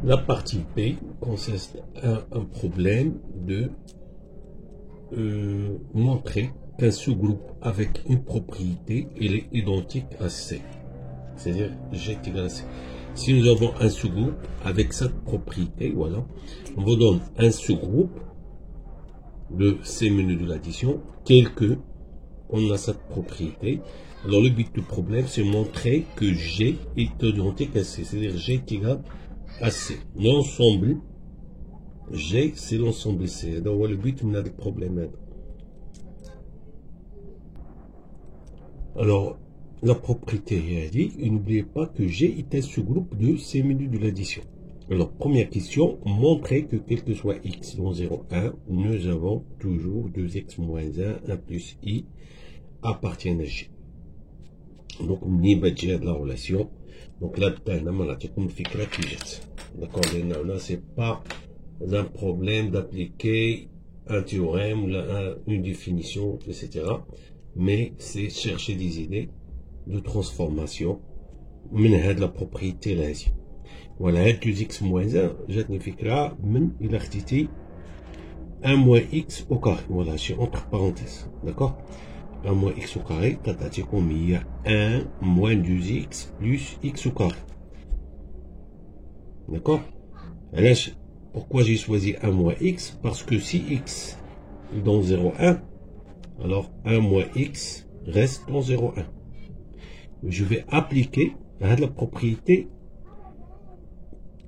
La partie P consiste à un problème de montrer qu'un sous-groupe avec une propriété il est identique à C. C'est-à-dire G est égal à C. Si nous avons un sous-groupe avec cette propriété, voilà, on vous donne un sous-groupe de C menu de l'addition tel que on a cette propriété. Alors le but du problème, c'est montrer que G est identique à C. C'est-à-dire G est égal à C. L'ensemble G, c'est l'ensemble C. Donc le but de le problème. Alors, la propriété est dit, et n'oubliez pas que G est un sous-groupe de C menu de l'addition. Alors, première question, montrer que quel que soit x dans 0, 1, nous avons toujours 2x moins 1, 1 plus i, appartiennent à G. Donc, on y va de la relation. Donc là, d'accord, là, c'est pas un problème d'appliquer un théorème ou une définition, etc. Mais c'est chercher des idées de transformation de la propriété là. Voilà, 2x moins 1, جاتني فكرة من إلى خديتي 1 moins x au carré. Voilà, j'ai entre parenthèses, d'accord. 1 moins x au carré, تعطيكم هي 1 moins 2x plus x au carré. D'accord. Pourquoi j'ai choisi 1 moins x? Parce que si x est dans 0, 1, alors 1 moins x reste dans 0, 1. Je vais appliquer la propriété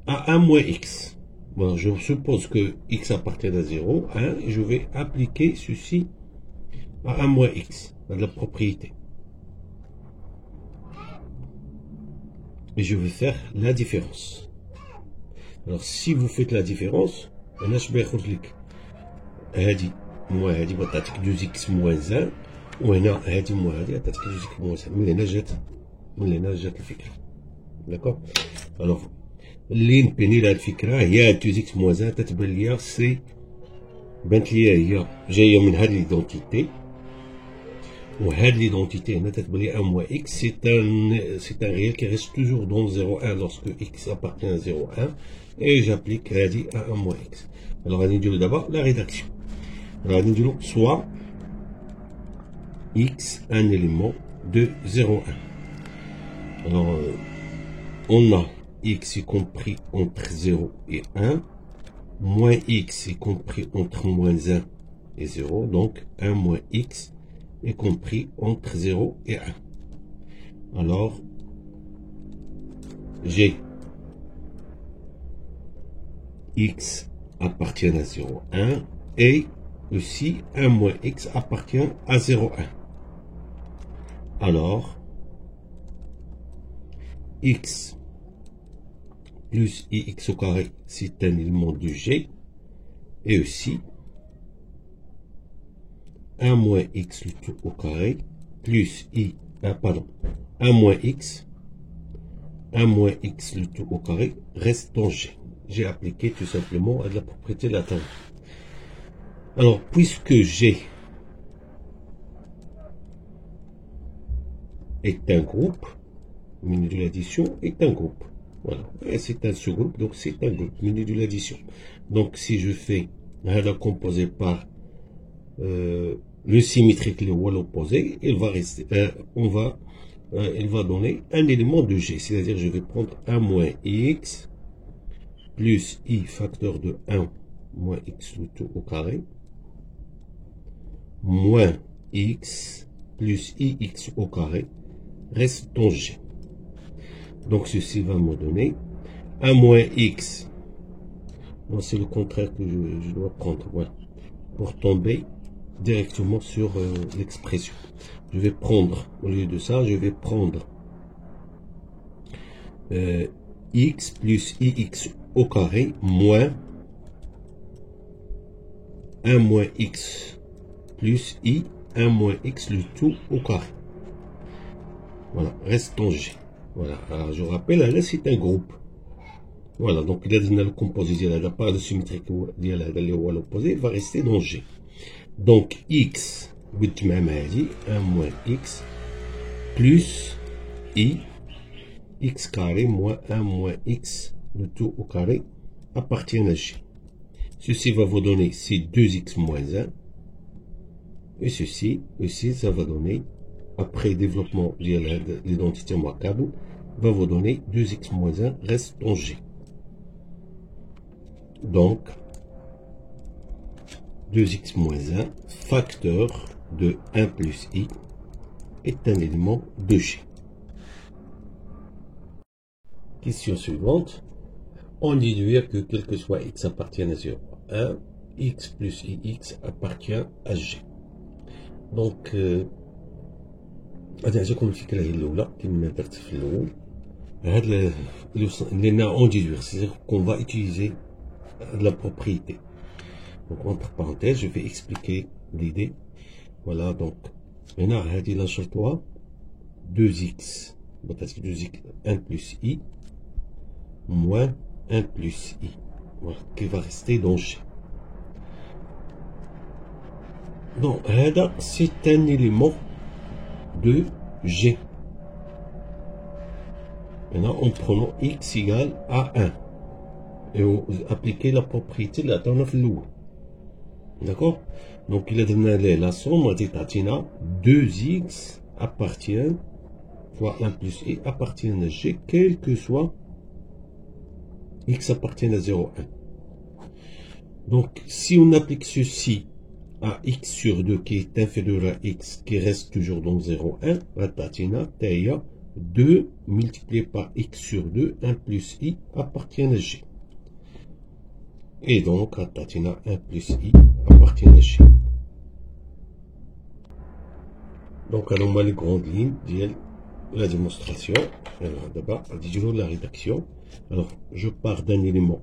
à 1 moins x. Bon, je suppose que x appartient à 0, 1, et je vais appliquer ceci à 1 moins x, à la propriété. Et je vais faire la différence. Alors, si vous faites la différence, on a هادي moins هادي بتعطيك 2x moins 1 وهنا هادي moins هادي بتعطيك 2x moins 1 من هنا جات الفكرة. داكور. الوغ اللي نبني لها الفكرة هي 2x moins 1 تتبان ليا سي بانت ليا هي جاية من هاد ليدونتيتي وهاد ليدونتيتي هنا تتبان ليا 1 moins x c'est un réel qui reste toujours dans 0, 1 lorsque x appartient à 0, 1 et j'applique هادي à 1 moins x. Alors غادي نديرو d'abord la rédaction. Alors غادي نديرو soit x un élément de 0, 1. Alors on a x est compris entre 0 et 1, moins x est compris entre moins 1 et 0, donc 1 moins x est compris entre 0 et 1. Alors, j'ai x appartient à 0, 1 et aussi 1 moins x appartient à 0, 1. Alors, x plus ix au carré, c'est un élément de G, et aussi 1 moins x le tout au carré, plus 1 moins x le tout au carré reste dans G. J'ai appliqué tout simplement à la propriété latérale. Alors, puisque G est un groupe, menu de l'addition est un groupe. Voilà, c'est un sous-groupe, donc c'est un groupe, menu de l'addition. Donc si je fais la composé par le symétrique, le wall opposé, il va rester, il va donner un élément de G, c'est-à-dire je vais prendre 1 moins x plus i facteur de 1 moins x le tout au carré, moins x plus ix au carré reste dans G. Donc ceci va me donner 1 moins x. C'est le contraire que je dois prendre. Voilà. Pour tomber directement sur l'expression. Je vais prendre, au lieu de ça, je vais prendre x plus ix au carré moins 1 moins x plus i 1 moins x le tout au carré. Voilà, reste en G. Voilà, alors je rappelle, là c'est un groupe. Voilà, donc il a le composé, la part de symétrique de l'opposé va rester dans G. Donc x, 1 moins x, plus i, x carré moins 1 moins x le tout au carré appartient à G. Ceci va vous donner C2x moins 1. Et ceci, ça va donner, après développement de l'identité remarquable, va vous donner 2x moins 1 reste dans G. Donc, 2x moins 1, facteur de 1 plus i, est un élément de G. Question suivante. On déduit que quel que soit x appartient à 0, 1, x plus ix appartient à G. Donc, هذا جاكم الفكرة هي الأولى كما درت في الأول. هاد اللي لنا on déduire, c'est-à-dire qu'on va utiliser la propriété. Donc entre parenthèses, je vais expliquer l'idée. Voilà, donc maintenant هذه لا نشرطوها 2x, parce que 2x 1 plus i moins 1 plus i, voilà, qui va rester dans G. Donc, c'est un élément de G. Maintenant, en prenant x égale à 1. Et on appliquer la propriété de la tonne de l'eau. D'accord? Donc, il a donné la somme, on a dit 2x appartient, fois 1 plus i appartient à G, quel que soit x appartient à 0, 1. Donc, si on applique ceci à x sur 2 qui est inférieur à x, qui reste toujours dans 0, 1, ratatina, taïa, 2 multiplié par x sur 2, 1 plus i appartient à G. Et donc, ratatina, 1 plus i appartient à G. Donc, allons voir les grandes lignes de la démonstration. Alors, d'abord, disons la rédaction. Alors, je pars d'un élément,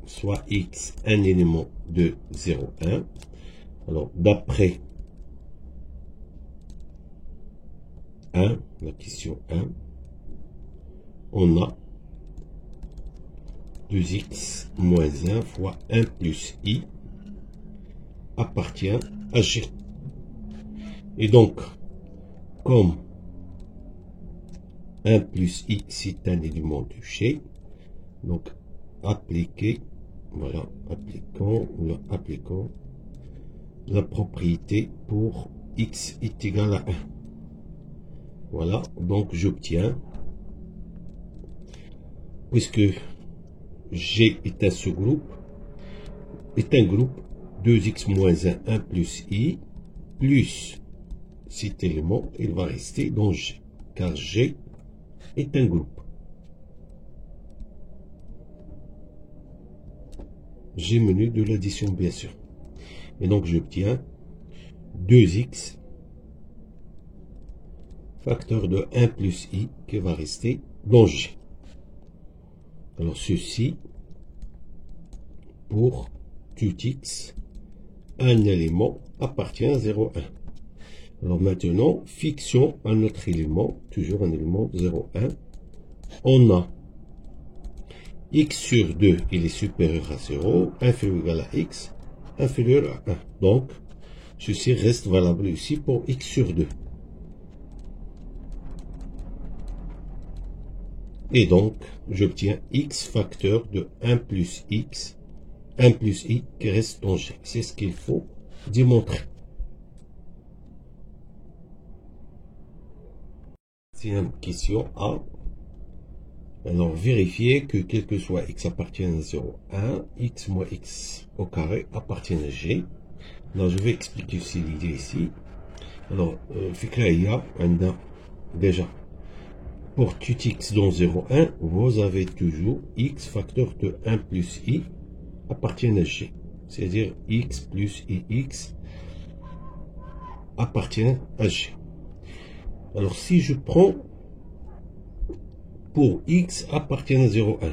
soit x, un élément de 0, 1. Alors, d'après 1, la question 1, on a 2x moins 1 fois 1 plus i appartient à G. Et donc, comme 1 plus i, c'est un élément de G, donc appliquer, voilà, appliquons la propriété pour x est égal à 1. Voilà, donc j'obtiens, puisque G est un sous-groupe, est un groupe 2x moins 1, 1 plus i, plus cet élément, il va rester dans G, car G est un groupe. G menu de l'addition, bien sûr. Et donc, j'obtiens 2x facteur de 1 plus i qui va rester dans G. Alors, ceci pour tout x, un élément appartient à 0, 1. Alors, maintenant, fixons un autre élément, toujours un élément 0, 1. On a x sur 2, il est supérieur à 0, inférieur ou égal à x, inférieur à 1. Donc, ceci reste valable ici pour x sur 2. Et donc, j'obtiens x facteur de 1 plus x, 1 plus i qui reste dans G. C'est ce qu'il faut démontrer. Sixième question A. Alors, vérifier que quel que soit x appartient à 0, 1, x moins x au carré appartient à G. Alors, je vais expliquer aussi l'idée ici. Alors, déjà, pour tout x dans 0, 1, vous avez toujours x facteur de 1 plus i appartient à G. C'est-à-dire x plus ix appartient à G. Alors, si je prends pour x appartient à 0, 1,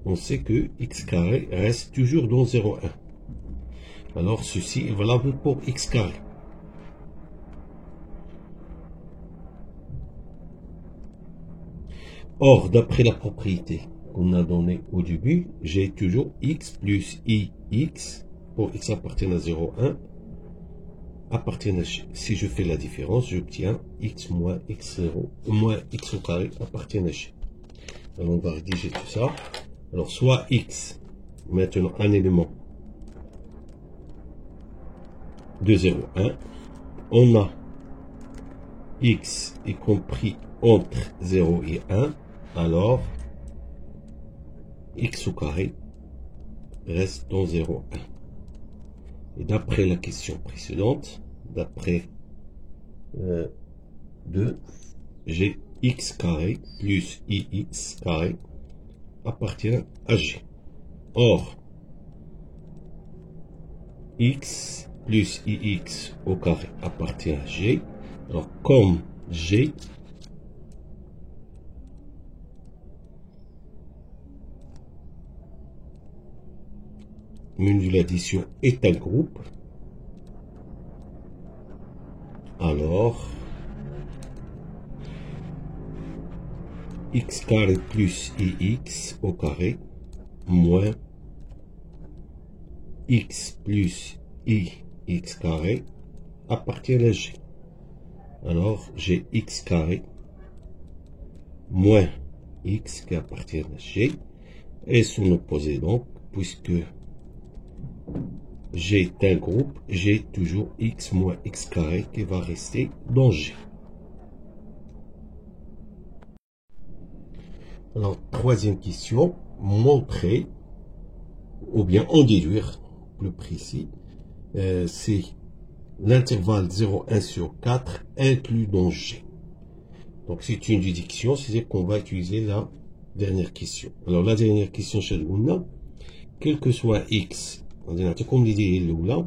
on sait que x carré reste toujours dans 0, 1. Alors, ceci est valable pour x carré. Or, d'après la propriété qu'on a donnée au début, j'ai toujours x plus ix pour x appartient à 0, 1 appartient à G. Si je fais la différence, j'obtiens x moins x0 moins x au carré appartient à G. Alors on va rédiger tout ça. Alors soit x, maintenant un élément de 0, 1. On a x y compris entre 0 et 1. Alors x au carré reste dans 0, 1. Et d'après la question précédente, d'après 2, j'ai x carré plus ix carré appartient à g. Or, x plus ix au carré appartient à g. Alors, comme g menu de l'addition est un groupe, alors x carré plus ix au carré moins x plus ix carré appartient à g. Alors j'ai x carré moins x qui appartient à g et son opposé, donc puisque g est un groupe, j'ai toujours x moins x carré qui va rester dans g. Alors, troisième question, montrer, ou bien en déduire, plus précis, c'est l'intervalle 0,1 sur 4 inclus dans G. Donc, c'est une déduction, c'est qu'on va utiliser la dernière question. Alors, la dernière question, chez nous, quel que soit x, comme dit là,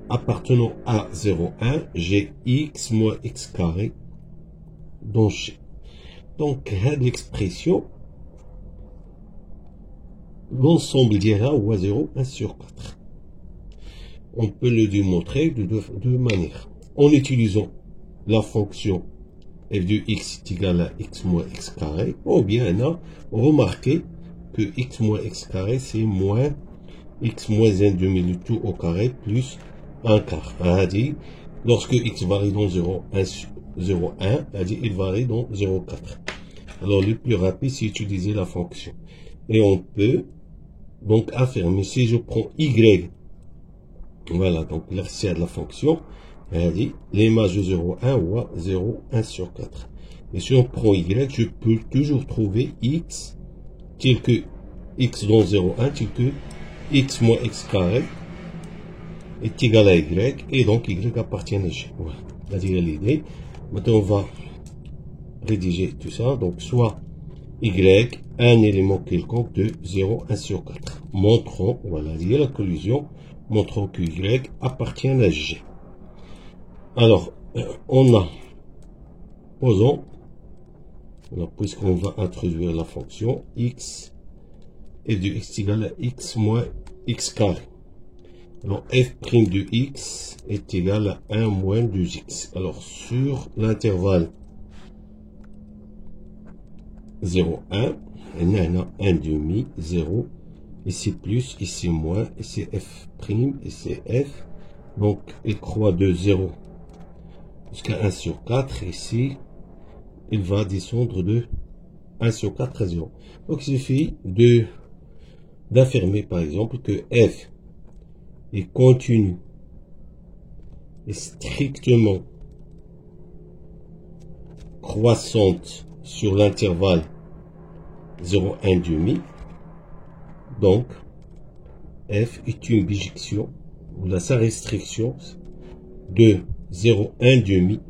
appartenant à 0,1, j'ai x moins x carré dans G. Donc, l'expression, l'ensemble dira ou à 0, 1 sur 4. On peut le démontrer de deux manières. En utilisant la fonction f de x est égal à x moins x carré, ou bien on a remarqué que x moins x carré, c'est moins x moins 1 demi du tout au carré plus 1 quart. C'est-à-dire, lorsque x varie dans 0,1, il varie dans 0,4. Alors, le plus rapide, c'est utiliser la fonction. Et on peut donc affirmer, si je prends y, voilà, donc l'artière de la fonction, elle dit l'image de 0,1 ou 0,1 sur 4. Et si on prend y, je peux toujours trouver x, tel que x dans 0,1, tel que x moins x carré est égal à y, et donc y appartient à g. Voilà, c'est-à-dire l'idée. Maintenant, on va rédiger tout ça. Donc, soit y, un élément quelconque de 0,1 sur 4. Montrons, voilà, il y a la collision, montrons que y appartient à g. Alors, on a, posons, puisqu'on va introduire la fonction x et de x égale à x moins x carré. Alors, f' de x est égal à 1 moins 2x. Alors, sur l'intervalle 0, 1, il y a 1 demi, 0, ici plus, ici moins, ici f', ici f. Donc, il croît de 0 jusqu'à 1 sur 4. Ici, il va descendre de 1 sur 4 à 0. Donc, il suffit d'affirmer, par exemple, que f est continu et strictement croissante sur l'intervalle 0,1 demi. Donc, f est une bijection, ou sa restriction de 0,1 demi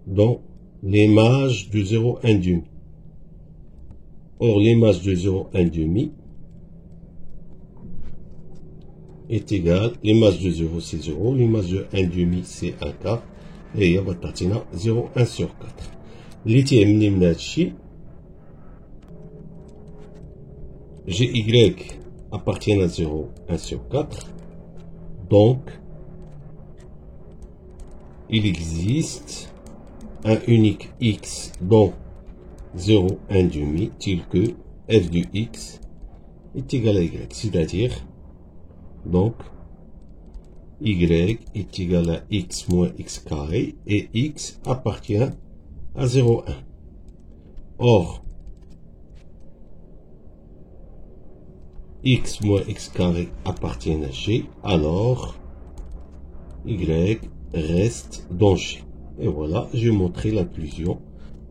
dans l'image de 0,1 demi. Or, l'image de 0,1 demi est égale, l'image de 0 c'est 0, l'image de 1 demi c'est 1 quart, et il y a 0,1 sur 4. L'été est gy appartient à 0,1 sur 4, donc il existe un unique x dans 0,1 demi, tel que f de x est égal à y, c'est-à-dire, donc, y est égal à x moins x carré, et x appartient à 0,1. Or, x moins x carré appartiennent à G, alors y reste dans G. Et voilà, j'ai montré l'inclusion.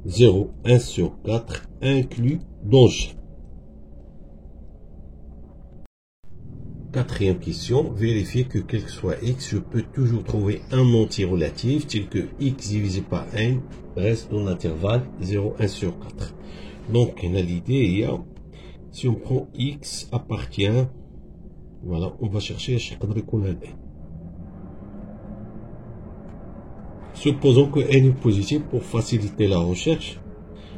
0, 1 sur 4 inclus dans G. Quatrième question, vérifier que quel que soit x, je peux toujours trouver un entier relatif tel que x divisé par n reste dans l'intervalle 0, 1 sur 4. Donc, l'idée, il y a, si on prend x appartient, voilà, on va chercher à chaque qu'on a n. Supposons que n est positif pour faciliter la recherche.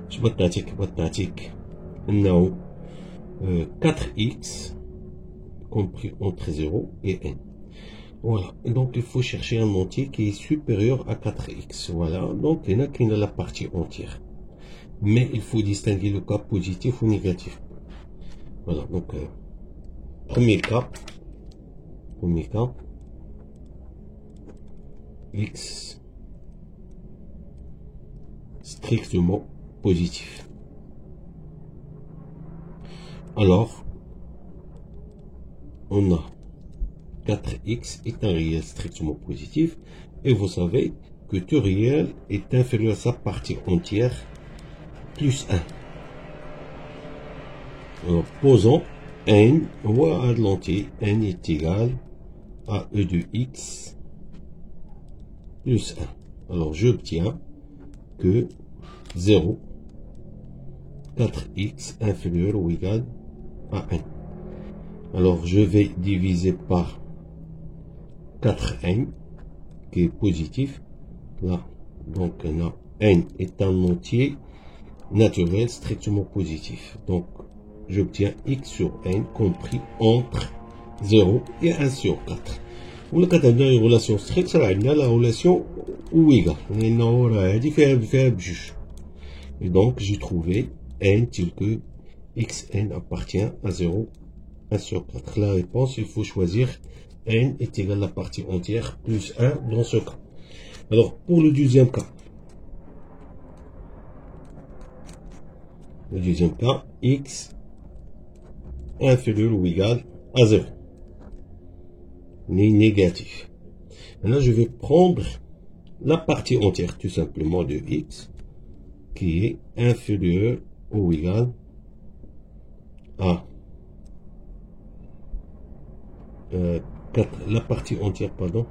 Je vais tâtique, non, 4x compris entre 0 et n. Voilà, et donc il faut chercher un entier qui est supérieur à 4x. Voilà, donc il y en a qui a la partie entière. Mais il faut distinguer le cas positif ou négatif. Voilà, donc premier cas, x strictement positif. Alors, on a 4x est un réel strictement positif, et vous savez que tout réel est inférieur à sa partie entière plus 1. Alors, posons n, on voit à l'entier, n est égal à e de x plus 1. Alors, j'obtiens que 0, 4x inférieur ou égal à n. Alors, je vais diviser par 4n, qui est positif, là. Donc, on a n est un entier naturel strictement positif. Donc, j'obtiens x sur n compris entre 0 et 1 sur 4. Ou quand on a une relation stricte, ça va être la relation ou égale. Et donc, j'ai trouvé n tel que xn appartient à 0, 1 sur 4. La réponse, il faut choisir n est égal à la partie entière plus 1 dans ce cas. Alors, pour le deuxième cas, x inférieur ou égal à 0. N'est négatif. Maintenant, je vais prendre la partie entière tout simplement de x qui est inférieur ou égal à 4, la partie entière, pardon.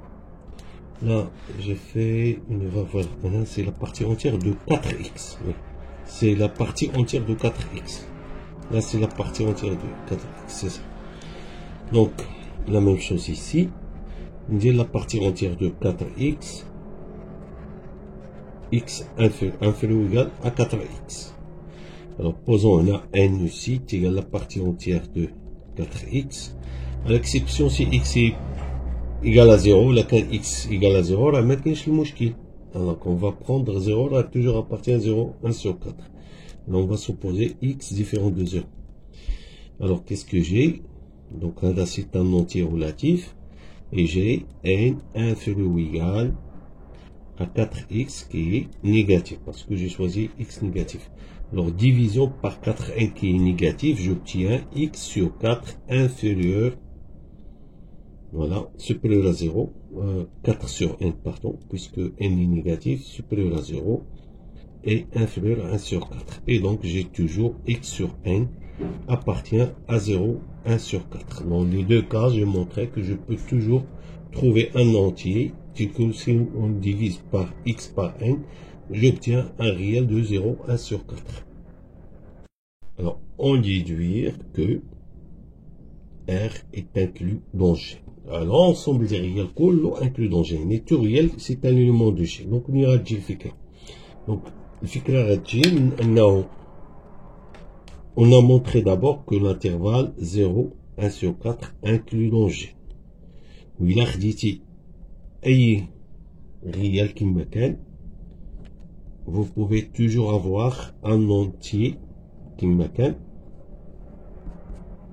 Là, j'ai fait une voilà. Maintenant, c'est la partie entière de 4x. Oui. C'est la partie entière de 4x. Là, c'est la partie entière de 4x, c'est ça. Donc, la même chose ici. On dit la partie entière de 4x. X inférieur ou égal à 4x. Alors, posons on a n ici, est égal à la partie entière de 4x. À l'exception si x est égal à 0, là, quand x égal à 0, là, maintenant, je le alors, on va prendre 0, là, toujours appartient à 0, 1 sur 4. Là, on va supposer x différent de 0. Alors, qu'est-ce que j'ai? Donc, là, c'est un entier relatif. Et j'ai n inférieur ou égal à 4x qui est négatif, parce que j'ai choisi x négatif. Alors, division par 4n qui est négatif, j'obtiens x sur 4 inférieur, voilà, supérieur à 0, 4 sur n, pardon, puisque n est négatif, supérieur à 0, et inférieur à 1 sur 4. Et donc, j'ai toujours x sur n appartient à 0, 1 sur 4. Dans les deux cas, j'ai montré que je peux toujours trouver un entier, tel que si on divise par x par n, j'obtiens un réel de 0, 1 sur 4. Alors, on déduire que R est inclus dans G. Alors, l'ensemble des réels inclus dans G. Mais tout réel, c'est un élément de G. Donc, on ira à G. Donc, le fikra à G, on a montré d'abord que l'intervalle 0, 1 sur 4 inclus dans G. Oui, là, dit ayez réel qui me calme. Vous pouvez toujours avoir un entier qui me calme.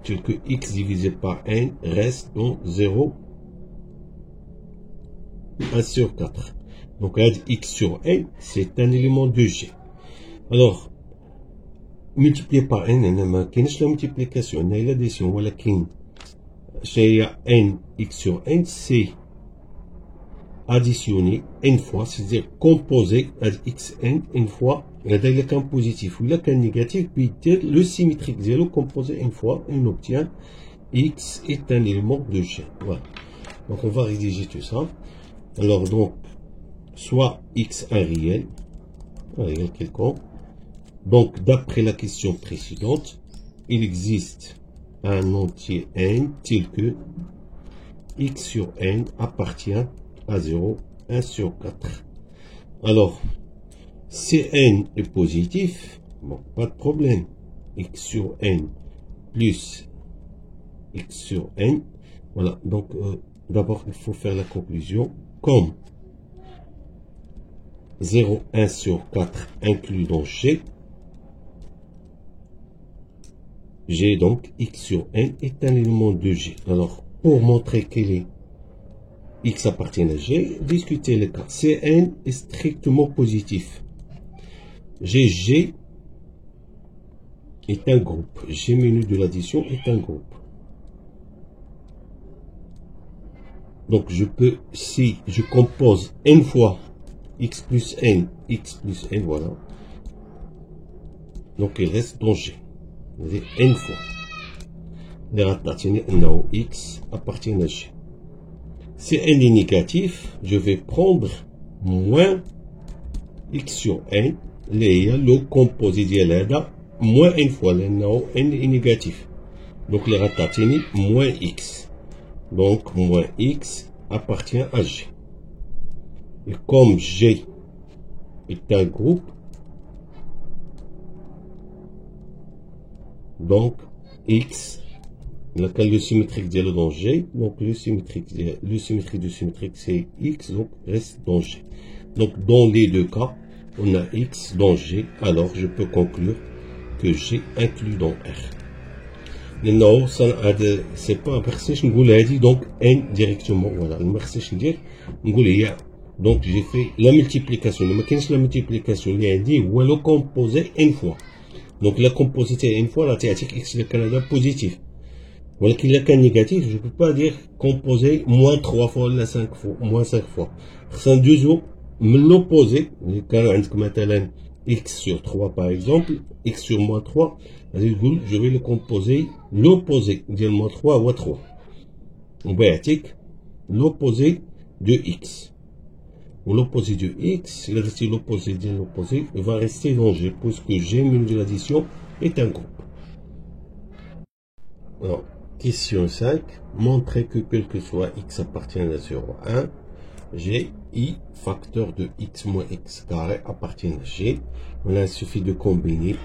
Tel que x divisé par n reste dans 0, 1 sur 4. Donc, x sur n, c'est un élément de G. Alors, multiplié par n, ما كاينش la multiplication, هنا هي l'addition, ولكن شنو n x sur n, c'est additionner n fois, c'est-à-dire composer xn une fois, هذا إلا كان positif ou إلا كان négatif, puis le symétrique ديالو composé une fois, et on obtient x est un élément de G. Voilà. Donc on va rédiger tout ça. Alors donc, soit x un réel quelconque. Donc d'après la question précédente, il existe un entier n tel que x sur n appartient à 0, 1 sur 4. Alors, si n est positif, bon, pas de problème. X sur n plus x sur n. Voilà, donc d'abord il faut faire la conclusion. Comme 0, 1 sur 4 inclus dans G, G donc x sur n est un élément de G. Alors, pour montrer qu'il est x appartient à G, discutez le cas. Cn est strictement positif. G est un groupe. G menu de l'addition est un groupe. Donc je peux, si je compose n fois x plus n, voilà. Donc il reste dans G. N fois. Les ratatiner x appartient à G. Si n est négatif, je vais prendre moins x sur n, le composé de moins n fois, n est négatif. Donc les ratatiner moins x. Donc moins x appartient à G. Et comme G est un groupe, donc x, le symétrique de dans G, donc le symétrique du symétrique c'est x, donc reste dans G. Donc dans les deux cas, on a x dans G, alors je peux conclure que G inclus dans R. Non, c'est pas un personnage, donc n directement, voilà, le personnage donc j'ai fait la multiplication, mais qu'est-ce que la multiplication? Il y a dit, ou le composé n fois. Donc la composité n fois, la théatique x le Canada positif. Voilà qu'il y a qu'un négatif, je peux pas dire composé moins 3 fois, la 5 fois, moins 5 fois. C'est deux jours, me l'opposé, maintenant x sur 3 par exemple, x sur moins 3, je vais le composer, l'opposé de moins 3 ou 3. On va l'opposé de x. L'opposé de x, l'opposé de l'opposé, va rester dans G, puisque G menu de l'addition est un groupe. Alors, question 5. Montrer que quel que soit x appartient à 0, 1, G, I, facteur de x moins x carré appartient à G. Voilà, il suffit de combiner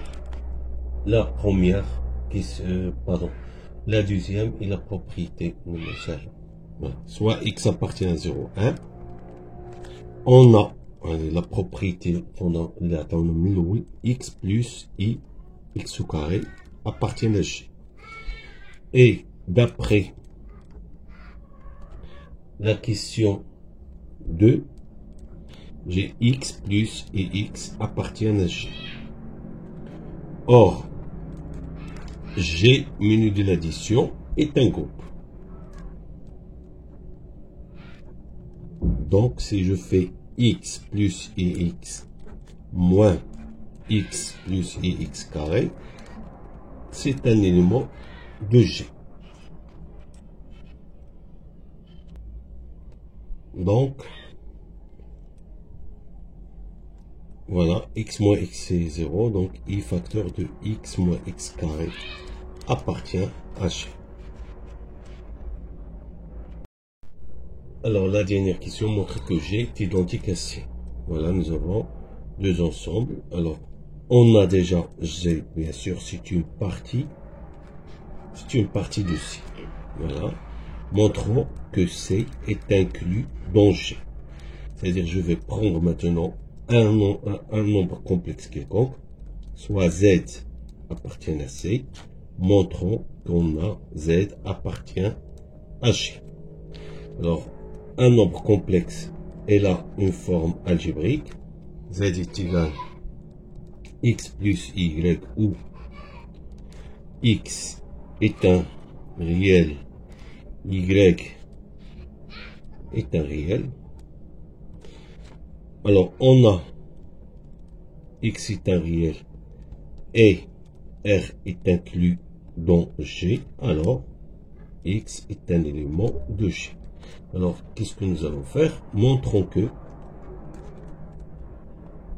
la première, la deuxième et la propriété numéro. Voilà. Soit x appartient à 0, 1. On a la propriété, on a la x plus i, x au carré appartient à G. Et d'après la question 2, j'ai x plus et x appartiennent à G. Or, G menu de l'addition est un groupe. Donc, si je fais x plus ix moins x plus ix carré, c'est un élément de G. Donc, voilà, x moins x c'est 0, donc i facteur de x moins x carré appartient à G. Alors, la dernière question montre que G est identique à C. Voilà, nous avons deux ensembles. Alors, on a déjà G, bien sûr, c'est une partie de C. Voilà. Montrons que C est inclus dans G. C'est-à-dire, je vais prendre maintenant un nombre complexe quelconque, soit Z appartient à C. Montrons qu'on a Z appartient à G. Alors, un nombre complexe est là une forme algébrique. Z est égal x plus y ou X est un réel, Y est un réel. Alors, on a X est un réel et R est inclus dans G. Alors, X est un élément de G. Alors, qu'est-ce que nous allons faire? Montrons que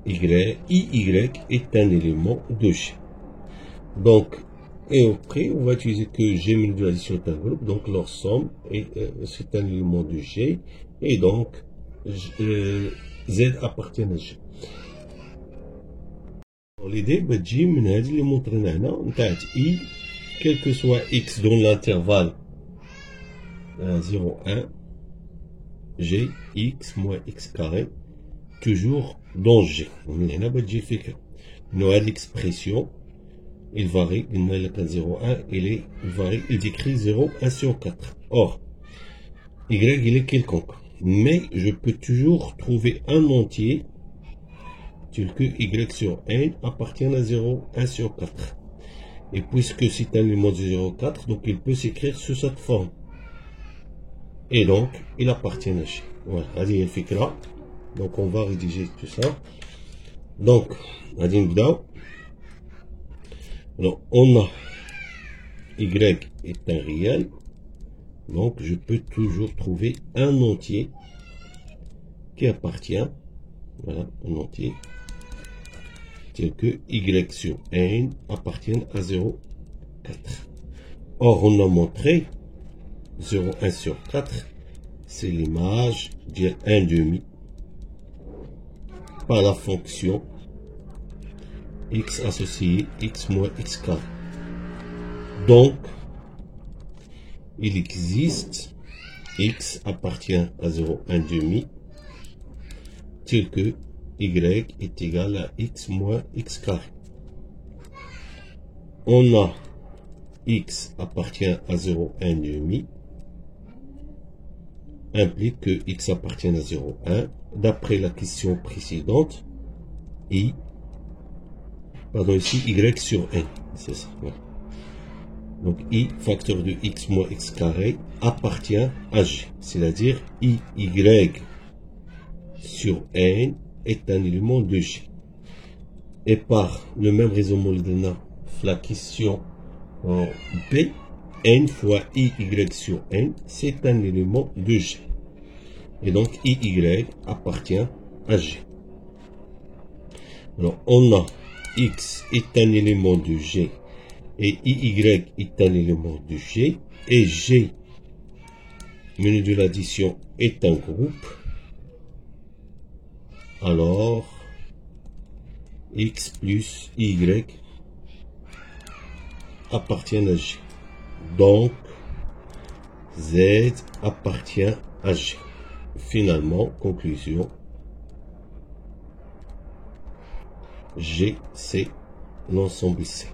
IY est un élément de G. Donc, et après, on va utiliser que G minus de l'addition est un groupe, donc leur somme c'est un élément de G, et donc Z appartient à G. L'idée, G من هذه اللي montrنا هنا نتاعت I, quel que soit X dans l'intervalle 0, 1, G, X moins X carré, toujours dans G. On a là G fait nous a l'expression. Il varie, il n'a pas 0,1, il varie, il décrit 0, 1 sur 4. Or, Y, il est quelconque. Mais je peux toujours trouver un entier, tel que Y sur N appartient à 0, 1 sur 4. Et puisque c'est un élément de 0,4, donc il peut s'écrire sous cette forme. Et donc, il appartient à G. Voilà, allez, il fait là. Donc, on va rédiger tout ça. Donc, allez, alors, on a Y est un réel, donc je peux toujours trouver un entier qui appartient, voilà, un entier, tel que Y sur N appartient à 0, 4. Or, on a montré 0, 1 sur 4, c'est l'image de 1 demi par la fonction X associé X moins X carré. Donc, il existe X appartient à 0, 1 demi, tel que Y est égal à X moins X carré. On a X appartient à 0, 1 demi, implique que X appartient à 0, 1. D'après la question précédente, ici, Y sur N, c'est ça. Voilà. Donc, I, facteur de X moins X carré, appartient à G. C'est-à-dire, Y sur N est un élément de G. Et par le même raisonnement, la question B, N fois Y sur N, c'est un élément de G. Et donc, Y appartient à G. Alors, on a X est un élément de G et IY est un élément de G et G, menu de l'addition, est un groupe. Alors, X plus Y appartient à G. Donc, Z appartient à G. Finalement, conclusion, G, c'est l'ensemble C.